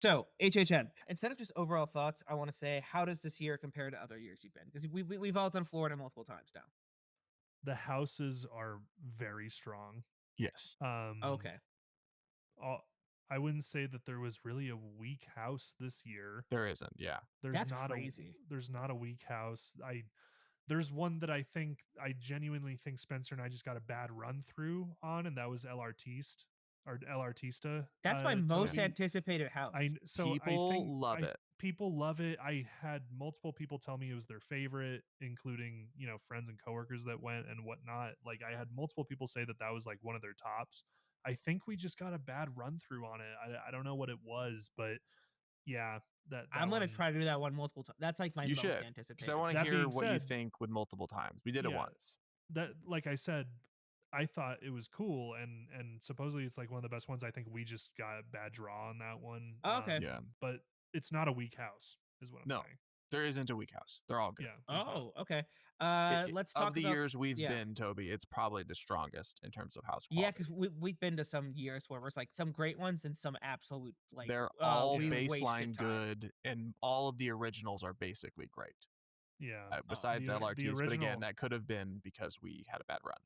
So, HHN, instead of just overall thoughts, I want to say, how does this year compare to other years you've been? Because we've all done Florida multiple times now. The houses are very strong. Yes. Um, Okay. all, I wouldn't say that there was really a weak house this year. There isn't. Yeah. That's crazy. There's not a weak house. There's one that I genuinely think Spencer and I just got a bad run through on, and that was El Artiste or El Artista. That's my most Toby. anticipated house. I think love it. people love it. I had multiple people tell me it was their favorite, including friends and coworkers that went and whatnot. Like I had multiple people say that was like one of their tops. I think we just got a bad run through on it. I don't know what it was, but yeah, that I'm gonna one, try to do that one multiple times. That's like my You most should, because anticipated. I want to That hear being what you said, think with multiple times. We did it yeah, once. that like I said, I thought it was cool and supposedly it's like one of the best ones. I think we just got a bad draw on that one. Oh, okay. Yeah. But it's not a weak house, is what I'm No, saying. there isn't a weak house. They're all good. Yeah. there's not. Oh, okay. Let's Of talk the about years we've yeah. been, Toby, it's probably the strongest in terms of house Yeah, quality. because we've been to some years where there's like some great ones and some absolute like They're all we baseline wasted time. good, and all of the originals are basically great. Yeah. Besides the LRTs, but original, again, that could have been because we had a bad run.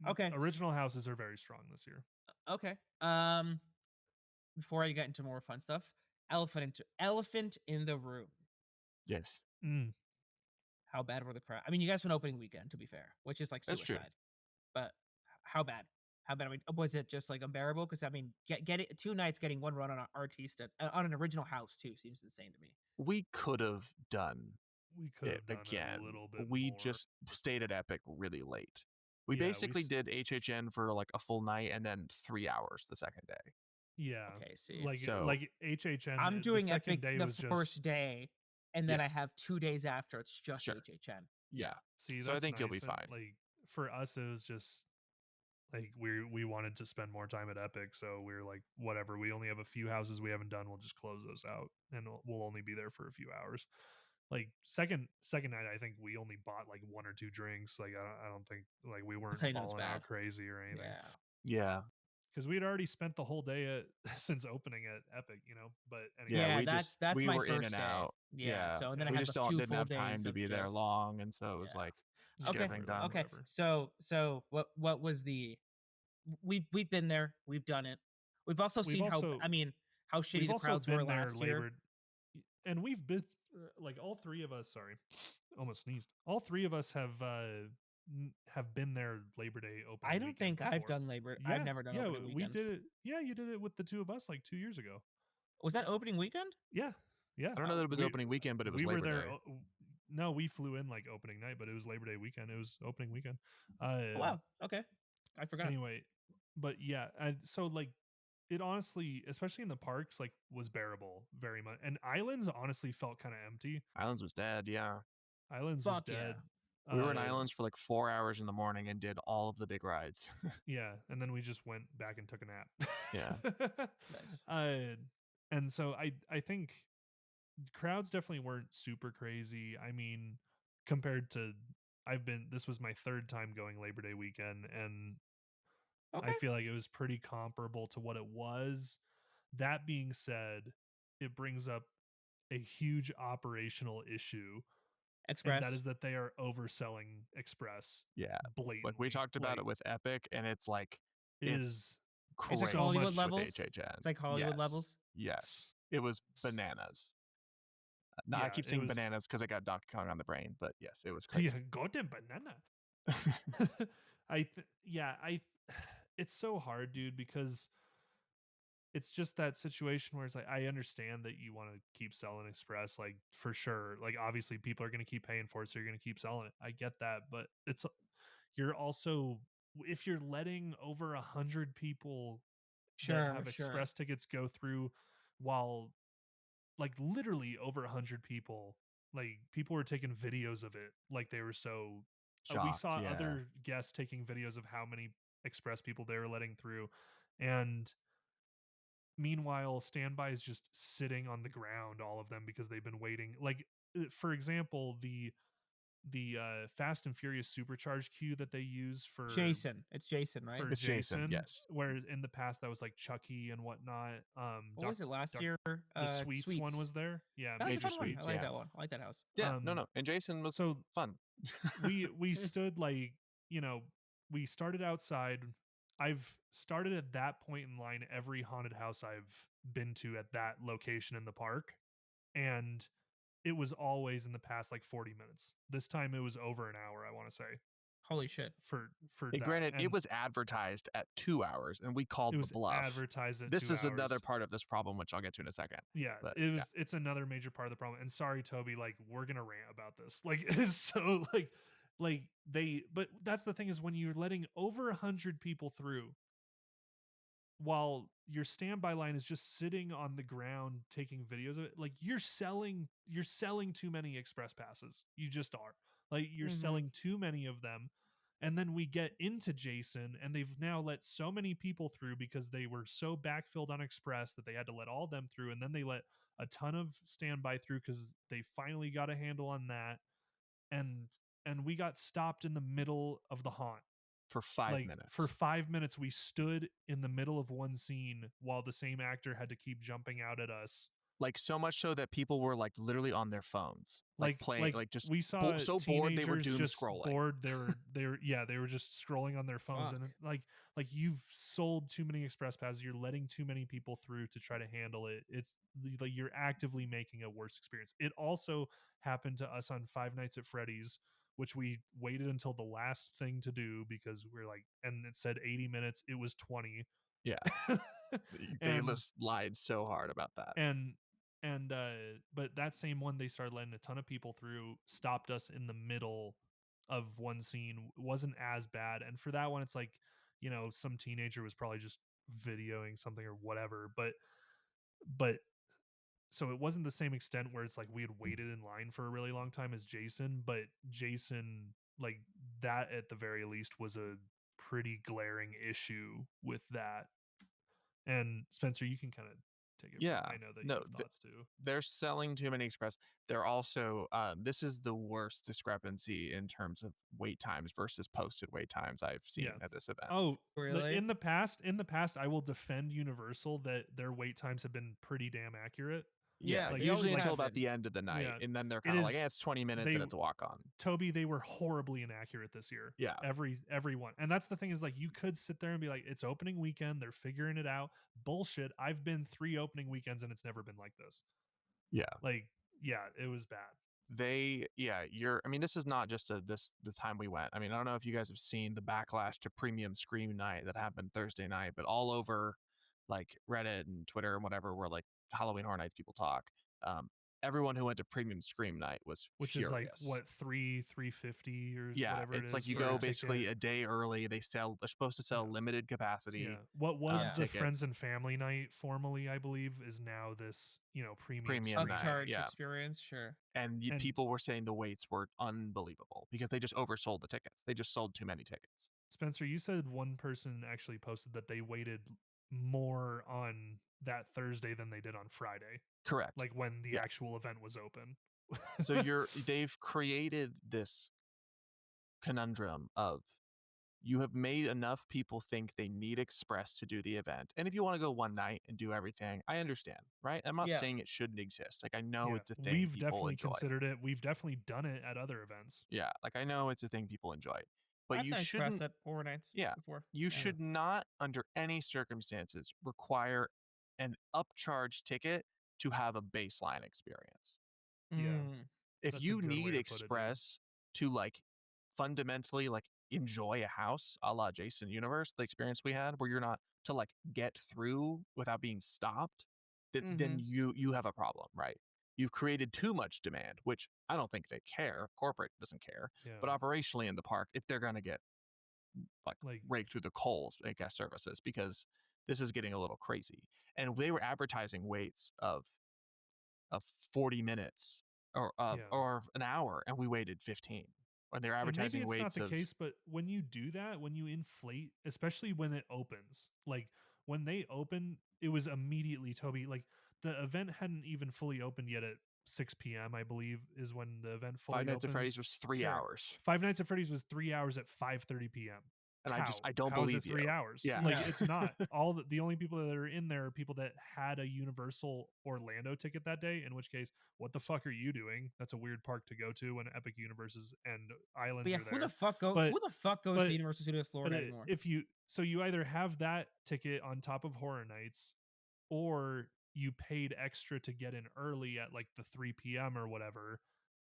Okay. Original houses are very strong this year. Okay. Before I get into more fun stuff, elephant in the room. Yes. How bad were the crowd? I mean, you guys went opening weekend, to be fair, which is like That's true. suicide. But how bad? How bad? I mean, was it just like unbearable? Because I mean, get it 2 nights getting one run on an artiste on an original house too seems insane to me. We could have done We could it have done again. a little bit We more. just stayed at Epic really late. We Yeah, basically did HHN for like a full night and then 3 hours the second day. Yeah. Okay, see. Like HHN. I'm doing the second Epic day the was first just, day, and then Yeah. I have 2 days after. It's just Sure. HHN. Yeah. See, So I that's think you'll be nice. fine. Like for us, it was just like we wanted to spend more time at Epic, so we were like, whatever. We only have a few houses we haven't done. We'll just close those out, and we'll only be there for a few hours. Like second night, I think we only bought like 1 or 2 drinks. Like I don't think like we weren't tell you no, it's balling out bad. crazy or anything. Yeah. Because we had already spent the whole day since opening at Epic, But anyway, Yeah, we that's we my were in first and day. out. Yeah, so and then I we had just the 2 didn't full have days time to of be there just long, and so it was yeah. like just get Okay. everything done. Okay. Whatever. So what was the we've been there, we've done it. We've also seen how shitty the crowds were last year. And we've been like all 3 of us. Sorry, almost sneezed. All 3 of us have been there Labor Day opening. I don't think before. I've done Labor. Yeah, I've never done opening weekend. We did it. Yeah, you did it with the 2 of us like 2 years ago. Was that opening weekand? Yeah. I don't know that it was opening weekend, but it was Labor Day. No, we flew in like opening night, but it was Labor Day weekend. It was opening weekend. Wow. Okay. I forgot. Anyway, but yeah, and so like it honestly, especially in the parks, like was bearable very much. And Islands honestly felt kind of empty. Islands was dead. Yeah. Islands was dead. Yeah. We were in Islands for like 4 hours in the morning and did all of the big rides. Yeah, and then we just went back and took a nap. Yeah. Nice. And so I think crowds definitely weren't super crazy. I mean, compared to this was my 3rd time going Labor Day weekend, and I feel like it was pretty comparable to what it was. That being said, it brings up a huge operational issue. Express. And that is that they are overselling Express. Yeah. Blatantly. Like we talked about it with Epic, and it's like it's crazy. It's like Hollywood levels. HHN. It's like Hollywood levels. Yes. It was bananas. I keep saying bananas because I got Donkey Kong on the brain, but yes, it was crazy. Yeah, goddamn banana. It's so hard, dude, because it's just that situation where it's like, I understand that you want to keep selling Express, like for sure. Like obviously people are going to keep paying for it, so you're going to keep selling it. I get that, but you're also, if you're letting over 100 people that have Express tickets go through, while like literally over 100 people, like people were taking videos of it, like they were so shocked, we saw other guests taking videos of how many Express people they were letting through, and meanwhile standby is just sitting on the ground, all of them, because they've been waiting. Like for example, the Fast and Furious supercharged queue that they use Jason. It's Jason, right? It's Jason, Jason, yes. whereas in the past that was like Chucky and whatnot. What was it last year? The Sweets one was Sweets. there. Yeah, That was a Major fun one. I Sweets, like yeah. that one. I like that house. Yeah, no, and Jason was So fun. we stood like, we started outside. I've started at that point in line every haunted house I've been to at that location in the park, and it was always in the past like 40 minutes. This time it was over an hour, I want to say, Holy shit. for Hey, that. granted, And it was advertised at 2 hours, and we it called the was bluff. advertised at This 2 is hours. another part of this problem, which I'll get to in a second. Yeah, But it's another major part of the problem. And sorry, Toby, like we're gonna rant about this. Like so but that's the thing, is when you're letting over 100 people through while your standby line is just sitting on the ground taking videos of it, like you're selling too many express passes. You just are. Like you're selling too many of them. And then we get into Jason, and they've now let so many people through because they were so backfilled on express that they had to let all them through, and then they let a ton of standby through because they finally got a handle on that. And we got stopped in the middle of the haunt for 5 minutes. For 5 minutes, we stood in the middle of one scene while the same actor had to keep jumping out at us. Like so much so that people were like literally on their phones, like playing, like just we saw so bored they were doom just scrolling. Bored, they were just scrolling on their phones. Fuck. And like you've sold too many express passes. You're letting too many people through to try to handle it. It's like you're actively making a worse experience. It also happened to us on Five Nights at Freddy's, which we waited until the last thing to do because we're like, and it said 80 minutes. It was 20. Yeah. They just lied so hard about that. But that same one, they started letting a ton of people through, stopped us in the middle of one scene. Wasn't as bad. And for that one, it's like, some teenager was probably just videoing something or whatever. But so it wasn't the same extent where it's like we had waited in line for a really long time as Jason, but Jason, like that at the very least was a pretty glaring issue with that. And Spencer, you can kind of take it. Yeah, I know that you have thoughts too. They're selling too many express. They're also this is the worst discrepancy in terms of wait times versus posted wait times I've seen at this event. Oh, really? In the past, I will defend Universal that their wait times have been pretty damn accurate. Yeah, like usually until about the end of the night, and then they're kind of like, it's 20 minutes and it's a walk on. Toby, they were horribly inaccurate this year. Yeah, everyone, and that's the thing, is like you could sit there and be like, it's opening weekend, they're figuring it out. Bullshit. I've been 3 opening weekends and it's never been like this. Yeah, it was bad. I mean, this is not just the time we went. I mean, I don't know if you guys have seen the backlash to Premium Scream Night that happened Thursday night, but all over like Reddit and Twitter and whatever, where like Halloween Horror Nights people talk. Everyone who went to Premium Scream Night was furious. Is like what, $350 or whatever it is. It's like you go basically a day early. They're supposed to sell limited capacity. Yeah. What was the tickets. Friends and Family Night formerly, I believe, is now this premium upcharge experience. Sure. And people were saying the waits were unbelievable because they just oversold the tickets. They just sold too many tickets. Spencer, you said one person actually posted that they waited more on that Thursday than they did on Friday. Correct. Like when the actual event was open. So they've created this conundrum of, you have made enough people think they need express to do the event. And if you want to go one night and do everything, I understand, right? I'm not saying it shouldn't exist. Like I know it's a thing. We've definitely considered it. We've definitely done it at other events. Yeah. Like I know it's a thing people enjoy. But you shouldn't at Horror Nights before. You should not, under any circumstances, require an upcharge ticket to have a baseline experience. Yeah. If you need express to like fundamentally like enjoy a house a la Jason Universe, the experience we had where you're not to like get through without being stopped, then you have a problem, right? You've created too much demand, which I don't think they care. Corporate doesn't care. Yeah. But operationally in the park, if they're going to get like raked through the coals, I guess, services, because this is getting a little crazy. And they were advertising waits of 40 minutes or an hour, and we waited 15. Or they're advertising waits. Maybe it's not the case, but when you do that, when you inflate, especially when it opens, like when they open, it was immediately, Toby, like the event hadn't even fully opened yet at 6 p.m. I believe is when the event Five fully Nights at Freddy's opens. was 3 Sure. hours. Five Nights at Freddy's was 3 hours at 5:30 p.m. And How? I don't How is it believe 3 you. hours? Yeah. Like No. it's not. The only people that are in there are people that had a Universal Orlando ticket that day, in which case, what the fuck are you doing? That's a weird park to go to when Epic Universes and But Islands yeah, are who the there. fuck goes But to but Universal Studios Florida anymore? if you so you either have that ticket on top of Horror Nights, or you paid extra to get in early at like the 3 p.m. or whatever,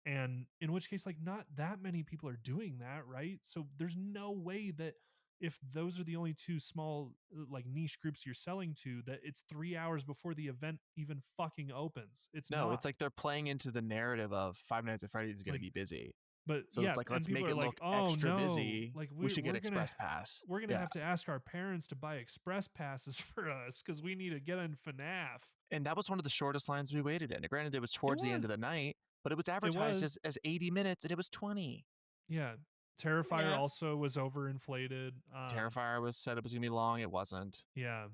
and in which case like not that many people are doing that, right? So there's no way that if those are the only two small like niche groups you're selling to, that it's 3 hours before the event even fucking opens. It's No, not. it's like they're playing into the narrative of Five Nights at Freddy's is going to Like, be busy. but So yeah, it's like, and let's people make are it like, look oh extra no, busy. like We should get we're gonna Express Pass. we're gonna Yeah. have to ask our parents to buy express passes for us because we need to get in FNAF. And that was one of the shortest lines we waited in. Granted, it was towards the end was. of the night, but it was It advertised was. as 80 minutes and it was 20. Yeah. Terrifier Yeah. also was overinflated. Terrifier was said it was going to be long. It wasn't. Yeah.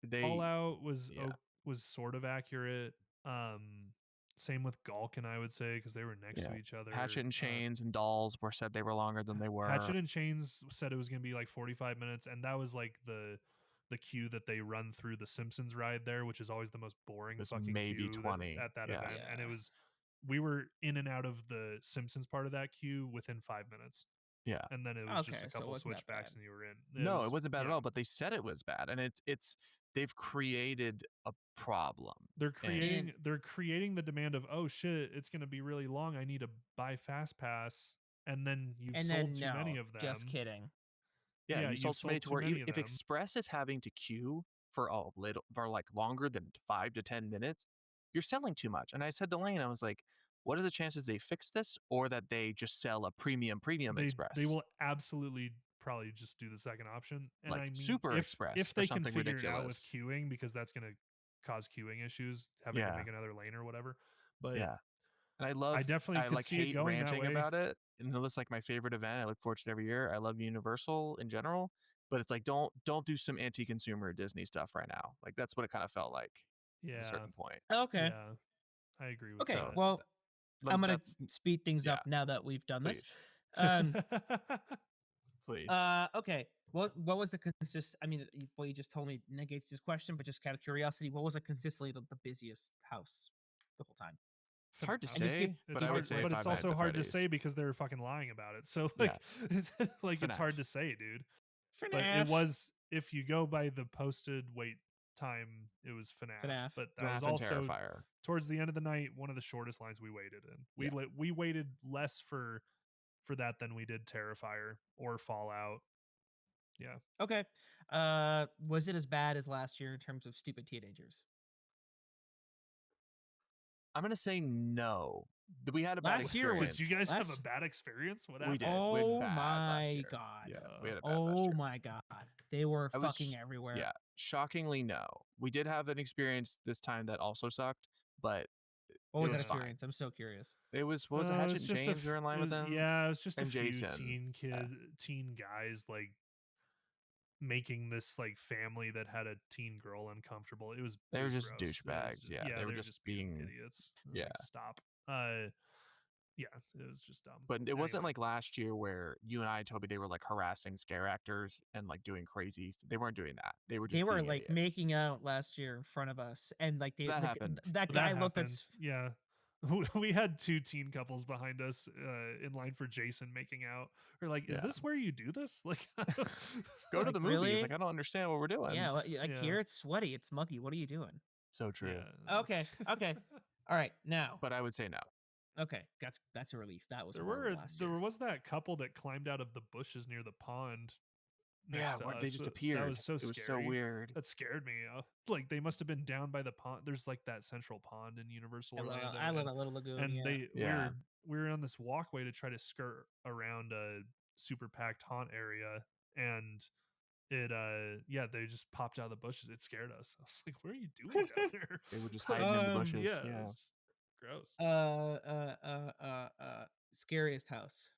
They, Fallout was yeah. was sort of accurate. Same with Gulkin, I would say, because they were next to each other. Hatchet and Chains and Dolls were said they were longer than they were. Hatchet and Chains said it was going to be like 45 minutes, and that was like the queue that they run through the Simpsons ride there, which is always the most boring fucking maybe queue 20 at that yeah. event. And it was, we were in and out of the Simpsons part of that queue within 5 minutes. Yeah. And then it was just Okay, a so it couple wasn't that switchbacks bad. and you were in. No, it wasn't bad at yeah. all, but they said it was bad. And it's they've created a problem. They're creating the demand of, oh shit, it's going to be really long. I need to buy Fast Pass. And then you've sold too many of them. Just kidding. Yeah, you sold too many to where of if them. Express is having to queue for like longer than 5 to 10 minutes, you're selling too much. And I said to Lain, I was like, what are the chances they fix this or that they just sell a premium Express? They will absolutely probably just do the second option. And like I mean, Super Express if they can figure ridiculous. it out with queuing, because that's going to cause queuing issues, having to make another lane or whatever. But yeah, and I definitely could see it going that way. about it. And it looks like my favorite event. I look forward to it every year. I love Universal in general, but it's like don't do some anti-consumer Disney stuff right now. Like that's what it kind of felt like at a certain point. Okay. Yeah, I agree with Okay. that. Well, I'm gonna speed things up now that we've done this. Please. Okay. What was the consist? I mean, you just told me negates this question, but just kind of curiosity, what was consistently the busiest house the whole time? It's hard to say, but I would say but it's also hard to Freddy's. say because they're fucking lying about it. So like, like it's hard to say, dude. FNAF. But it was, if you go by the posted wait time, it was FNAF. But that was also Terrifier. Towards the end of the night, one of the shortest lines we waited in. We waited less for that than we did Terrifier or Fallout. Yeah. Okay. Was it as bad as last year in terms of stupid teenagers? I'm gonna say no. We had a bad experience. Did you guys have a bad experience? What happened? We did. Oh my god. Yeah, we had a bad oh my god. They were fucking everywhere. Yeah. Shockingly, no. We did have an experience this time that also sucked, but what was that fine. experience? I'm so curious. It was what was it, Hatchet and Chains? We were in line with them. Yeah, it was just and a few Jason. teen guys like making this like family that had a teen girl uncomfortable. They were just gross. douchebags. Yeah, they were just being idiots. Yeah, like, stop. Yeah, it was just dumb. But it wasn't like last year where you and I, Toby, they were like harassing scare actors and like doing crazy. They weren't doing that. They were just like idiots. making out last year in front of us, and like that happened. That guy looked at. Yeah. We had two teen couples behind us in line for Jason making out. We're like, is this where you do this? Like, go to the movies. Really? Like, I don't understand what we're doing. Yeah, here it's sweaty, it's muggy. What are you doing? So true. Yeah, okay. All right, now. But I would say no. Okay, that's a relief. That was there was that couple that climbed out of the bushes near the pond. Yeah, where they just appeared. That was so scary. It was so weird. That scared me. Like they must have been down by the pond. There's like that central pond in Universal Orlando. I love that little lagoon. And we were on this walkway to try to skirt around a super packed haunt area, and it they just popped out of the bushes. It scared us. I was like, what are you doing down there? They were just hiding in the bushes. Yeah. Gross. Scariest house.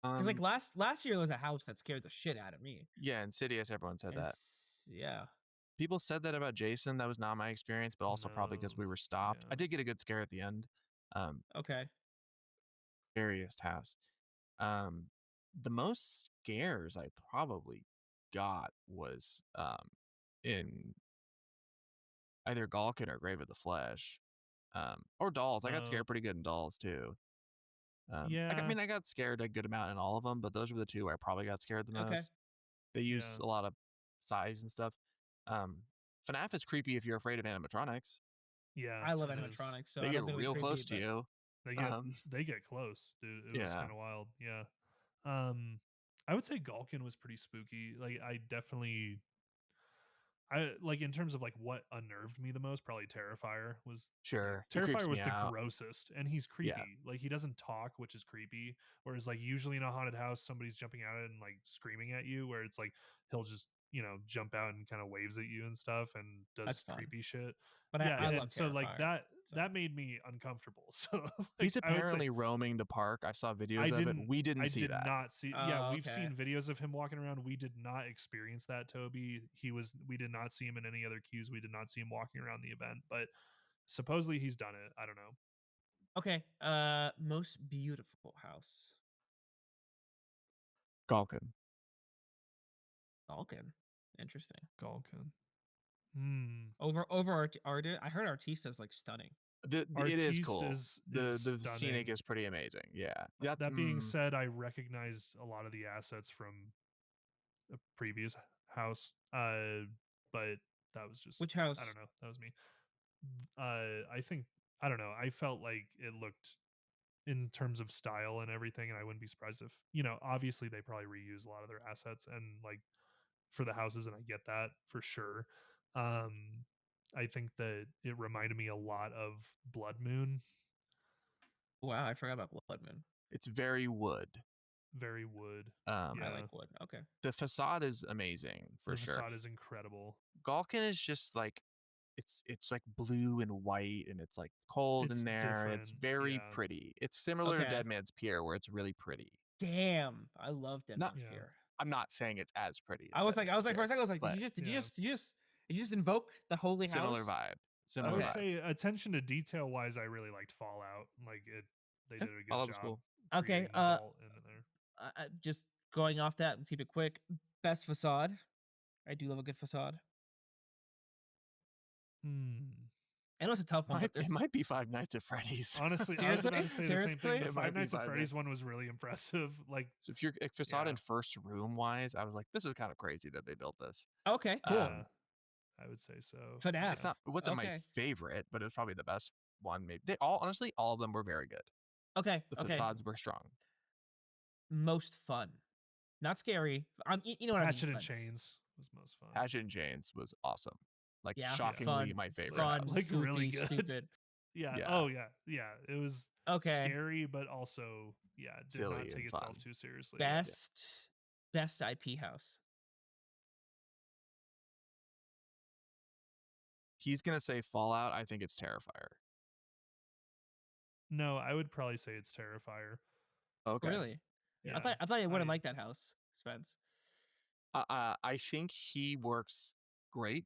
Because like last year there was a house that scared the shit out of me. Yeah, Insidious. Everyone said that. Yeah. People said that about Jason. That was not my experience, but also probably because No. we were stopped. I Yeah. did get a good scare at the end. Um, Okay. Scariest house. Um, the most scares I probably got was in either Galkin or Grave of the Flesh, or Dolls. I got Oh. scared pretty good in Dolls too. I Yeah. mean, I got scared a good amount in all of them, but those were the two where I probably got scared the Okay. most. They use Yeah. a lot of size and stuff. Um, FNAF is creepy if you're afraid of animatronics. Yeah, I love it is. animatronics, so They I get don't think it'll be real creepy, close to but you. They get Um, they get close, dude. It was yeah, kind of wild. Yeah. Um, I would say Galkin was pretty spooky. Like I definitely I like in terms of like what unnerved me the most, probably Terrifier was like sure. He Terrifier creeps was me the out. grossest and he's Yeah, creepy. Like he doesn't talk, which is creepy. Whereas like usually in a haunted house, somebody's jumping out and like screaming at you, where it's like he'll just, jump out and kind of waves at you and stuff and that's does fun. creepy shit. But Yeah, I yeah. love and so like Terrifier. that So that made me uncomfortable. So like He's I would say apparently roaming the park. I saw I videos of it. didn't We didn't I see did that. not see. Yeah, oh, we've okay. seen videos of him walking around. We did not experience that, Toby. We did not see him in any other queues. We did not see him walking around the event, but supposedly he's done it. I don't know. Okay. Most beautiful house. Galkin. Vulcan. Interesting. Galkin. Hmm. Over I heard Artista's like stunning. It is Artiste cool. is The scenic stunning. is pretty amazing. Yeah, that's That being said, I recognized a lot of the assets from a previous house. But that was just Which I don't house? know. That was me. I think I don't know. I felt like it looked in terms of style and everything, and I wouldn't be surprised if obviously they probably reuse a lot of their assets and like for the houses, and I get that for sure. um I think that it reminded me a lot of Blood Moon. Wow, I forgot about Blood Moon. it's very wood. Very wood. Um, I Yeah, like wood. Okay. the facade is amazing for the sure. facade is incredible. Galkin is just like it's like blue and white and it's like cold It's in there and it's different. very Yeah. pretty. It's similar to Okay. Dead Man's Pier where it's really pretty. Damn, I love Dead Not Man's Yeah. Pier. I'm not saying it's as pretty as I was Dead like, Man's for Pier, a second, I was like, but Yeah. did you just invoke the holy similar house? vibe. I Similar would Okay. vibe. say attention to detail wise, I really liked Fallout. Like they Yeah, did a I good love the job school. Okay. creating the vault in there. Just going off that, let's keep it quick. Best facade. I do love a good facade. Hmm. I know it's a tough one, but It there's might be Five Nights at Freddy's. Honestly, I was seriously, about to say the same thing. seriously. The It Five might be Nights at Five Freddy's Nights. one was really impressive. Like, So if you're facade yeah, and first room wise, I was like, this is kind of crazy that they built this. Okay, cool. yeah, I would say so. FNAF. It wasn't my Okay. favorite, but it was probably the best one. Maybe they all honestly all of them were very good. Okay. The Okay. facades were strong. Most fun. Not scary. You know what I mean. Hatchet and Spence. Chains was most fun. Hatchet and Chains was awesome. Like Yeah. shockingly Fun. my favorite Fun. house. Like, Goofy. really good. Stupid. Yeah. Yeah. Oh yeah. Yeah. It was Okay. scary, but also it did Silly not take and itself fun. too seriously. Best IP house. He's gonna say Fallout. I think it's Terrifier. No, I would probably say it's Terrifier. Okay. Really? Yeah. I thought you wouldn't like that house, Spence. I think he works great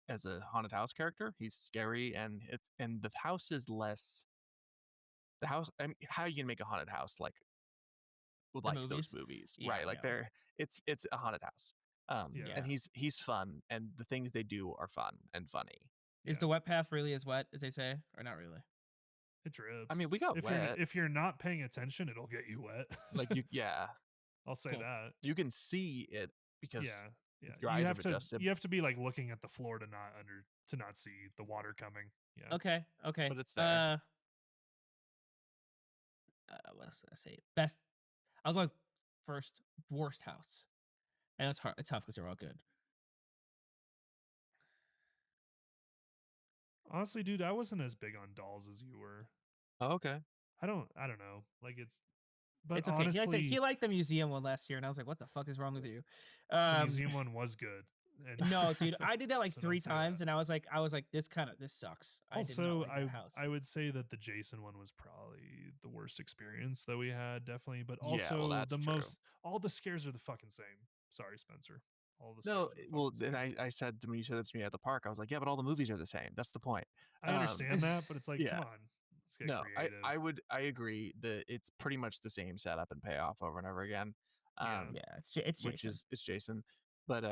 as a haunted house character. He's scary and the house is less. The house. I mean, how you can make a haunted house like those movies? movies, Yeah, right? Like yeah. it's a haunted house. Yeah. And he's fun, and the things they do are fun and funny. Is the wet path really as wet as they say, or not really? It drips. I mean, we got wet. If you're not paying attention, it'll get you wet. Like yeah, I'll say Cool. that. you can see it because Yeah. your eyes are adjusted. You have to be like looking at the floor to not see the water coming. Yeah. Okay. Okay. But it's there. What else did I say? Best. I'll go with first. Worst house. I know it's hard. It's tough because they're all good. Honestly, dude, I wasn't as big on dolls as you were. Oh, okay. I don't know. Like but It's okay. honestly, He liked the museum one last year, and I was like, "What the fuck is wrong with you?" the museum one was good. And No, dude, I did that like so 3 don't say times, that. and I was like, this sucks. I did not Also, like that house. I would say that the Jason one was probably the worst experience that we had, definitely. But Yeah, well, also that's the true. most all the scares are the fucking same. Sorry, Spencer. all the No, stars are the well, fucking then same. I said when you said it to me at the park, I was like, yeah, but all the movies are the same. That's the point. I understand that, but it's like, Yeah. come on, let's get No, creative. I agree that it's pretty much the same setup and payoff over and over again. Yeah. Yeah, it's Which Jason. is it's Jason, but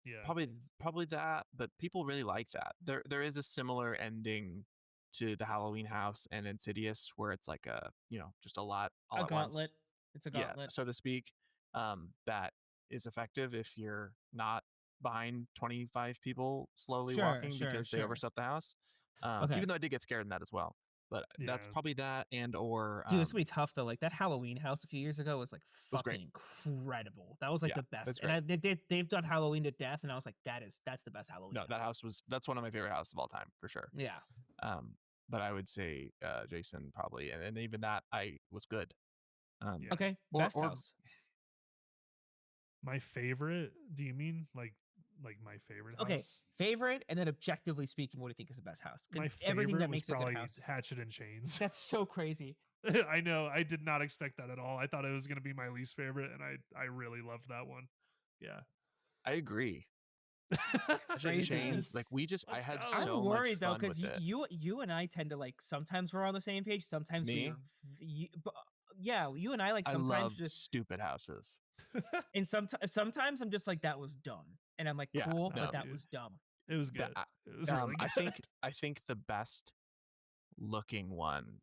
Yeah. probably that. But people really like that. There is a similar ending to the Halloween house and Insidious where it's like a just a lot all A at once. gauntlet. It's a Yeah, gauntlet. so to speak. That is effective if you're not behind 25 people slowly Sure, walking sure, because they sure. overslept the house. Okay. Even though I did get scared in that as well, but that's Yeah. probably that and or Dude, it's gonna be tough though. Like that Halloween house a few years ago was like was great. fucking incredible. That was like Yeah, the best. that's And great. they've done Halloween to death, and I was like, that's the best Halloween No, that house. house that's one of my favorite houses of all time for sure. Yeah. But I would say Jason probably, and even that I was good. Yeah. Okay. Or Best house. My favorite? Do you mean like my favorite Okay. house? Favorite, and then objectively speaking, what do you think is the best house? My Everything favorite that was makes it a good probably house. Hatchet and Chains. That's so crazy. I know. I did not expect that at all. I thought it was going to be my least favorite, and I really loved that one. Yeah. I agree. It's crazy. Chains, like I had go. so I'm much worried though, fun because with it. you and I tend to like sometimes we're on the same page, sometimes Me? yeah, you and I like I sometimes love just stupid houses. and sometimes I'm just like that was dumb, and I'm like Yeah, cool, no. but that Dude. was dumb. It was good. It was really good. I think the best looking one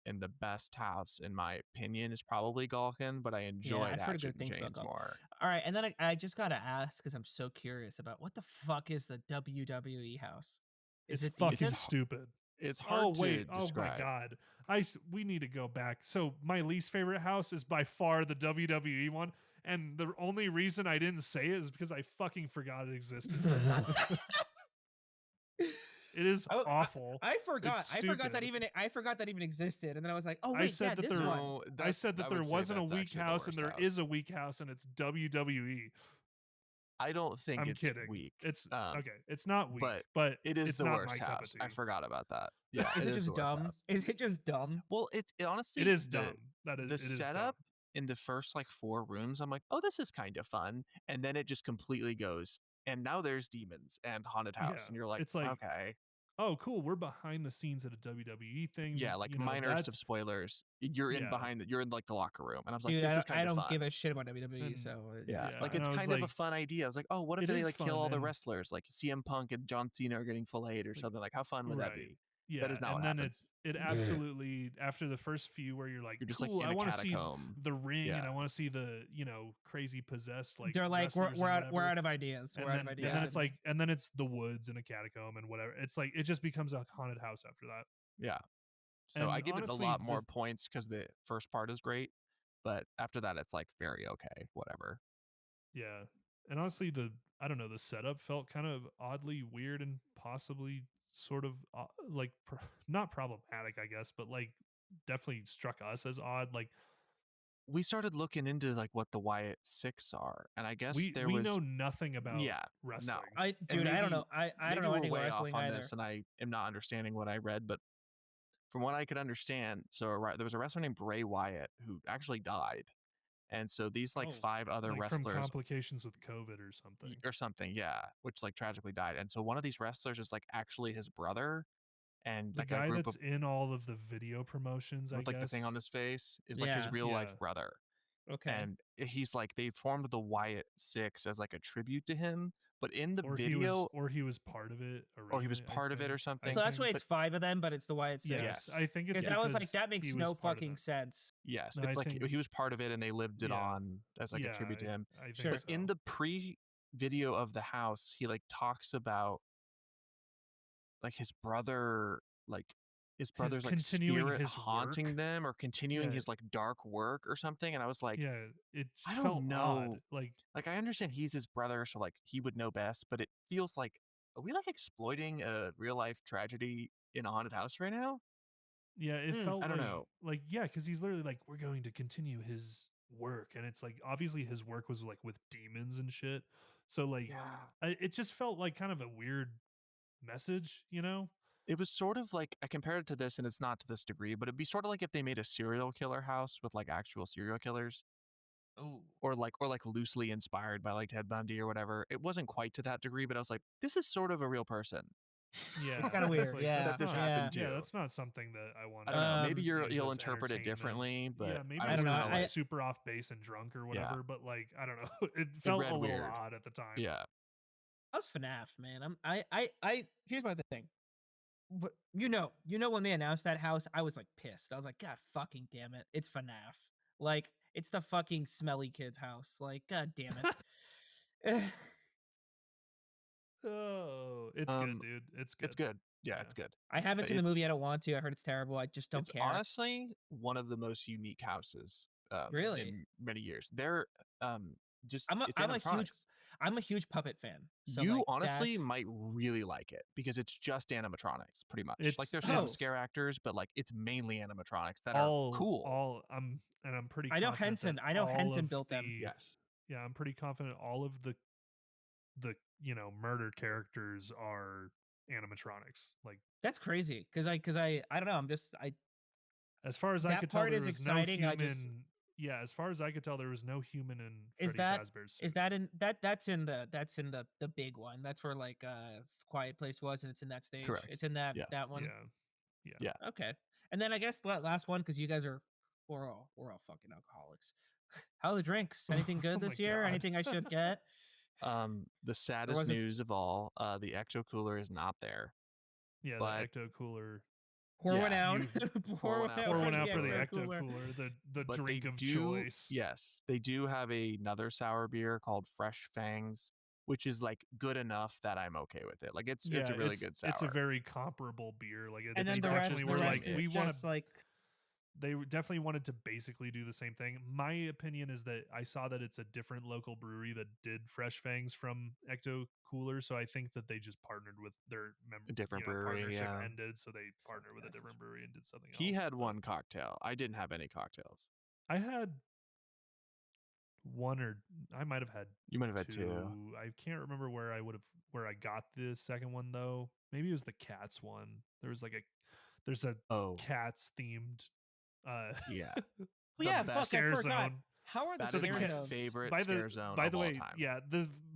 and the best house, in my opinion, is probably Gulkin, but I enjoyed I've heard Hatchet good and things about Chains golf. more. All right, and then I just gotta ask because I'm so curious about what the fuck is the WWE house? Is It's it fucking decent? stupid. It's hard to Oh my describe. god. We need to go back. So my least favorite house is by far the WWE one, and the only reason I didn't say it is because I fucking forgot it existed. It is Oh, awful. I forgot. It's I forgot that stupid. even existed, and then I was like, oh I wait, said yeah, that this there- one. No, I said that there would say wasn't a that's weak actually the house and worst there house. is a weak house and it's WWE. I don't think I'm it's kidding. weak. It's okay. It's not weak, but it is it's the not worst my cup of house. tea. I forgot about that. Yeah, Is it is just the worst dumb? house. Is it just dumb? Well, honestly It is dumb. That is the it is dumb. setup in the first like 4 rooms. I'm like, oh, this is kind of fun, and then it just completely goes. And now there's demons and haunted house, Yeah, and you're like, it's like, okay, oh, cool. We're behind the scenes at a WWE thing. yeah, like You know, minorest of that's spoilers. You're in yeah. you're in like the locker room, and I was like, Dude, this is I kind of don't fun. give a shit about WWE, And- so Yeah, Yeah, like and it's I was kind of a like, fun idea. I was like, oh, what if it they is like kill fun, all the and- wrestlers, like CM Punk and John Cena are getting filleted or Like, something? Like, how fun would that right. be? Yeah, That is not and what then happens. it absolutely after the first few where you're like, You're just cool, like in I a want to see catacomb. the ring and Yeah. I want to see the crazy possessed like they're like, wrestlers we're and out, we're whatever. out of ideas. And We're out then of and ideas. then it's like and then it's the woods and a catacomb and whatever. It's like it just becomes a haunted house after that. Yeah. So And I give it a honestly, lot more points because the first part is great, but after that, it's like very okay, whatever. Yeah. And honestly, I don't know, the setup felt kind of oddly weird and possibly sort of like not problematic, I guess, but like definitely struck us as odd. Like We started looking into like what the Wyatt Six are, and I guess there we was know nothing about wrestling. dude, I don't know. I maybe don't know we're anything way about off wrestling on either. this, and I am not understanding what I read, but from what I could understand, so there was a wrestler named Bray Wyatt who actually died, and so these like 5 other Like from wrestlers complications with COVID or something. yeah, which like tragically died, and so one of these wrestlers is like actually his brother, and The like a guy group that's of in all of the video promotions, I with like the guess. thing on his face is like his Yeah. real life Yeah. brother. Okay. And he's like they formed the Wyatt Six as like a tribute to him, but in the or video he was part of it originally. or he was part of it or something. So that's why but it's 5 of them, but it's the Wyatt Six. Yes, Yes. I think it's Because I was like, that he makes was no part of fucking it. sense. yes, No, it's I like think- he was part of it and they lived it Yeah. on as like a tribute to him. I think Sure. But so. in the pre-video of the house, he like talks about like his brother's like continuing spirit his haunting work. them or continuing Yeah. his like dark work or something, and I was like, yeah, it I felt don't know. odd. Like Like I understand he's his brother, so like he would know best, but it feels like are we like exploiting a real life tragedy in a haunted house right now? yeah, it felt I don't know. like yeah, because he's literally like, we're going to continue his work, and it's like obviously his work was like with demons and shit. So like, it just felt like kind of a weird message, you know? It was sort of like I compared it to this, and it's not to this degree, but it'd be sort of like if they made a serial killer house with like actual serial killers. Oh, or like loosely inspired by like Ted Bundy or whatever. It wasn't quite to that degree, but I was like, this is sort of a real person it's Yeah, kind of it's weird. like Yeah, that this yeah. happened to. that's not something that I want I to don't know. Maybe use you'll as interpret it entertainment. differently, Yeah, but I maybe I was don't know. we're kind of like, super off base and drunk or yeah, whatever, but like I don't know, it it felt a read little weird. odd at the time. Yeah. I was FNAF, man. I. Here's my thing. When they announced that house, I was like pissed. I was like, God fucking damn it, it's FNAF. Like, it's the fucking smelly kid's house. Like, God damn it. Oh, it's good, dude. It's good. It's good. Yeah, Yeah. it's good. I haven't seen the It's movie. I don't want to. I heard it's terrible. I just don't it's care. honestly one of the most unique houses Really, in many years. They're just I'm a it's I'm a huge animatronics. I'm a huge puppet fan. So You like honestly that's might really like it because it's just animatronics, pretty much. Like there's some oh, It's scare actors, but like it's mainly animatronics that are all cool. I'm pretty I know confident that Henson. I know all Henson of built them. the Yes. yeah, I'm pretty confident all of the murder characters are animatronics. Like That's crazy because I don't know. I'm just I as far as I that could tell, part there is was no exciting. I just human. Yeah, as far as I could tell, there was no human in is Freddy that Fazbear's is suit. that in that's in the big one. That's where like Quiet Place was, and it's in that stage. Correct. It's in that Yeah. that one. Yeah, yeah. Yeah. Okay. And then I guess the last one because you guys are we're all fucking alcoholics. How are the drinks? Anything good Oh my this year? god. Anything I should get? The Or saddest was it news of all, the Ecto Cooler is not there. Yeah, the But ecto cooler. pour one yeah, out? You pour one out pour for one the out for the cooler. ecto cooler, the But they drink of do, choice. yes, they do have another sour beer called Fresh Fangs, which is like good enough that I'm okay with it. Like it's Yeah, a really good it's a sour. very comparable beer. Like And It then they the rest scratches definitely the the were like, rest same is we itch. want to. just like They definitely wanted to basically do the same thing. My opinion is that I saw that it's a different local brewery that did Fresh Fangs from Ecto Cooler, so I think that they just partnered with their A different brewery, partnership yeah. ended, so they partnered fucking with a assholes. different brewery and did something He else. had But one cocktail. I didn't have any cocktails. I had one, or I might have had You might have had two. two. I can't remember where I got the second one though. Maybe it was the cats one. There's a Oh, cats themed yeah. well, The yeah, best. fuck, I scare forgot. zone. How are the That So is the scare my cat zones? favorite scare zone by of the all way, time. yeah,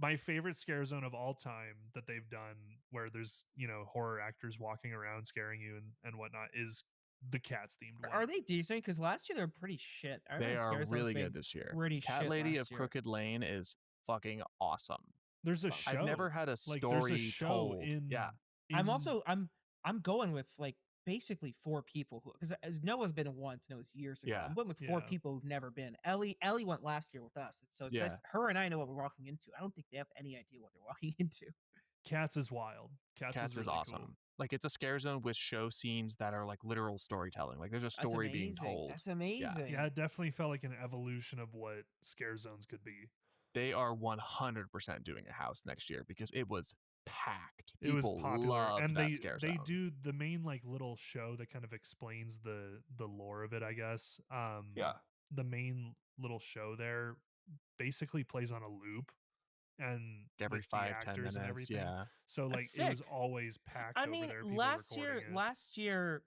my favorite scare zone of all time that they've done, where there's horror actors walking around scaring you and whatnot, is the cats themed one. Are they decent? Because last year they're pretty shit. I They remember are scare zones really being good this year. pretty Cat shit Lady last of year. Crooked Lane is fucking awesome. There's a Fuck. show. I've never had a Like there's a story show told. in Yeah. I'm also I'm going with like basically 4 people who because Noah's been once and it was years ago. Yeah. I'm going with 4 Yeah. people who've never been. Ellie went last year with us, so it's Yeah. just her and I know what we're walking into. I don't think they have any idea what they're walking into. Cats is wild. Cats Cats was is really awesome. cool. Like it's a scare zone with show scenes that are like literal storytelling. Like there's a That's story being amazing. told. That's amazing. Yeah, it definitely felt like an evolution of what scare zones could be. They are 100% doing a house next year because it was packed. It was People popular, loved and that scare they zone. do the main like little show that kind of explains the lore of it, I guess. Yeah. The main little show there basically plays on a loop, and Every with the 5-10 actors and minutes. everything. Yeah. So like That's it was sick. always packed I over mean, there. People recording it. last year,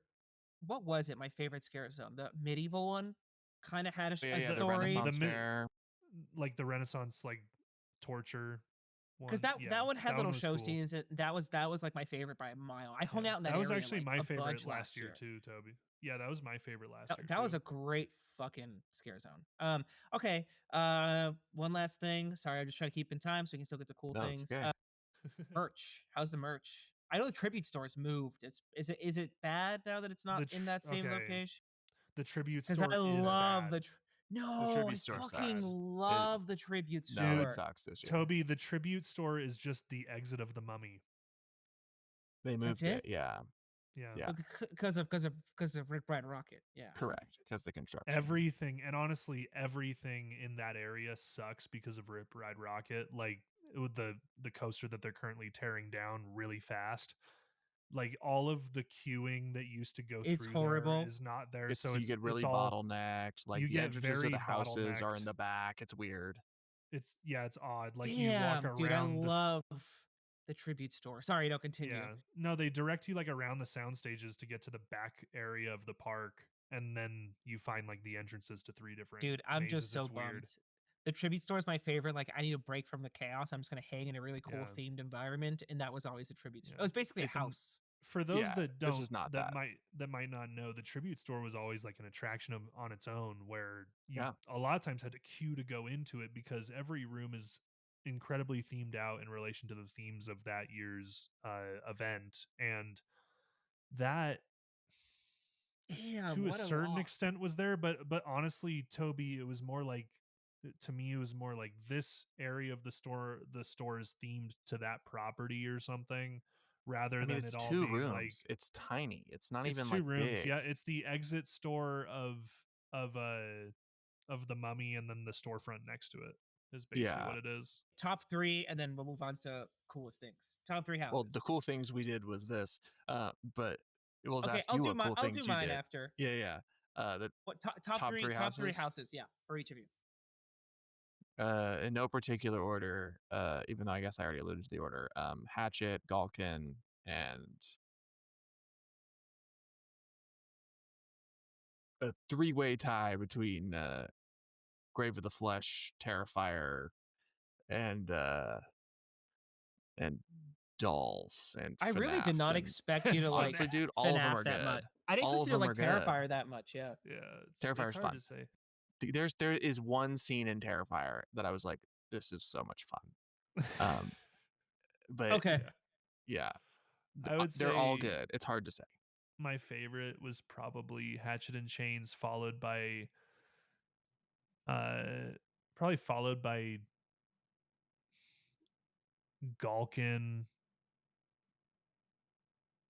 what was it? My favorite scare zone, the medieval one, kind of had Yeah, a yeah, the story. Renaissance The mi- fair. Like the Renaissance like torture one. Because that Yeah, that one had that little was show cool. scenes. That was like my favorite by a mile. I hung Yeah. out in that That was area actually like my a favorite bunch last year too, Toby. Yeah, that was my favorite last year. That was too. a great fucking scare zone. Okay. One last thing. Sorry, I'm just trying to keep in time so we can still get to cool No, it's things. okay. Merch. How's the merch? I know the tribute store's moved. Is it bad now that it's not in that same okay. location? The tribute Because store I is love bad. no, I tribute store fucking sucks. love the tribute No, store. it sucks this year. Toby, the tribute store is just the exit of the Mummy. They moved it? it. Yeah. Yeah. Yeah. Because of Red Bright Rocket. Yeah. Correct. Because the construction. Everything, and honestly, everything in that area sucks because of Rip Ride Rocket. Like with the coaster that they're currently tearing down really fast. Like all of the queuing that used to go It's through horrible. there is not there. It's, So you get really it's all bottlenecked. Like you the get entrances of very the houses are in bottlenecked. the back. It's weird. It's odd. Like you walk Damn, dude, I around this. love the tribute store. Sorry, don't continue. Yeah. No, they direct you like around the sound stages to get to the back area of the park, and then you find like the entrances to 3 different Dude, I'm mazes. just so It's bummed. weird. The tribute store is my favorite. Like, I need a break from the chaos. I'm just gonna hang in a really cool Yeah. themed environment, and that was always a tribute store. Yeah. It was basically a It's house. for those Yeah, that this don't is not that. that might not know, the tribute store was always like an attraction on its own, where you Yeah. a lot of times had to queue to go into it because every room is incredibly themed out in relation to the themes of that year's event, and that Damn, to a what a certain loss. extent was there, but honestly, Toby, it was more like, to me it was more like this area of the store is themed to that property or something, rather I mean, than it's it all 2 being like, rooms. It's tiny. It's not it's even, two like, rooms. big. Yeah, it's the exit store of uh of the Mummy, and then the storefront next to it is basically Yeah. what it is. Top 3, and then we'll move on to coolest things. Top 3 Well, houses. the cool things we did was this, but I was Okay, ask you what cool I'll do things you mine did. after. Yeah, yeah. The What top 3 top 3 houses, houses, yeah, for each of you. in no particular order, even though I guess I already alluded to the order, Hatchet, Galkin, and a three-way tie between, Grave of the Flesh, Terrifier, and, uh and Dolls, and I really did FNAF, not and expect you to like honestly, dude, all of them FNAF are that much. good. I didn't All expect of you to them like are good. Terrifier that much, yeah. Yeah, it's Terrifier's hard fun. to say. There is one scene in Terrifier that I was like, "This is so much fun." But Okay. Yeah, yeah, I would they're all say good. It's hard to say. my favorite was probably Hatchet and Chains, followed by uh probably followed by Galkin,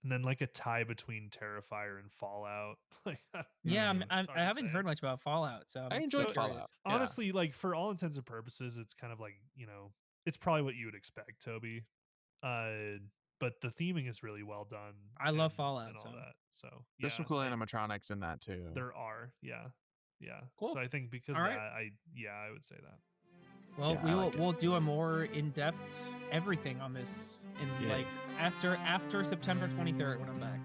and then like a tie between Terrifier and Fallout. Like, I don't Yeah, know. It's I hard to haven't say. heard much about Fallout, so I I'm so enjoyed So Fallout. curious. Yeah, honestly, like for all intents and purposes, it's kind of like, it's probably what you would expect, Toby. But the theming is really well done, I and love Fallout, all so that. So there's yeah, some cool animatronics in that too. there are. Yeah. Yeah. So cool. I think because All of right. that, I would say that. Well, Yeah, I like it. we'll do a more in-depth everything on this in like Yes. after September 23rd when I'm back.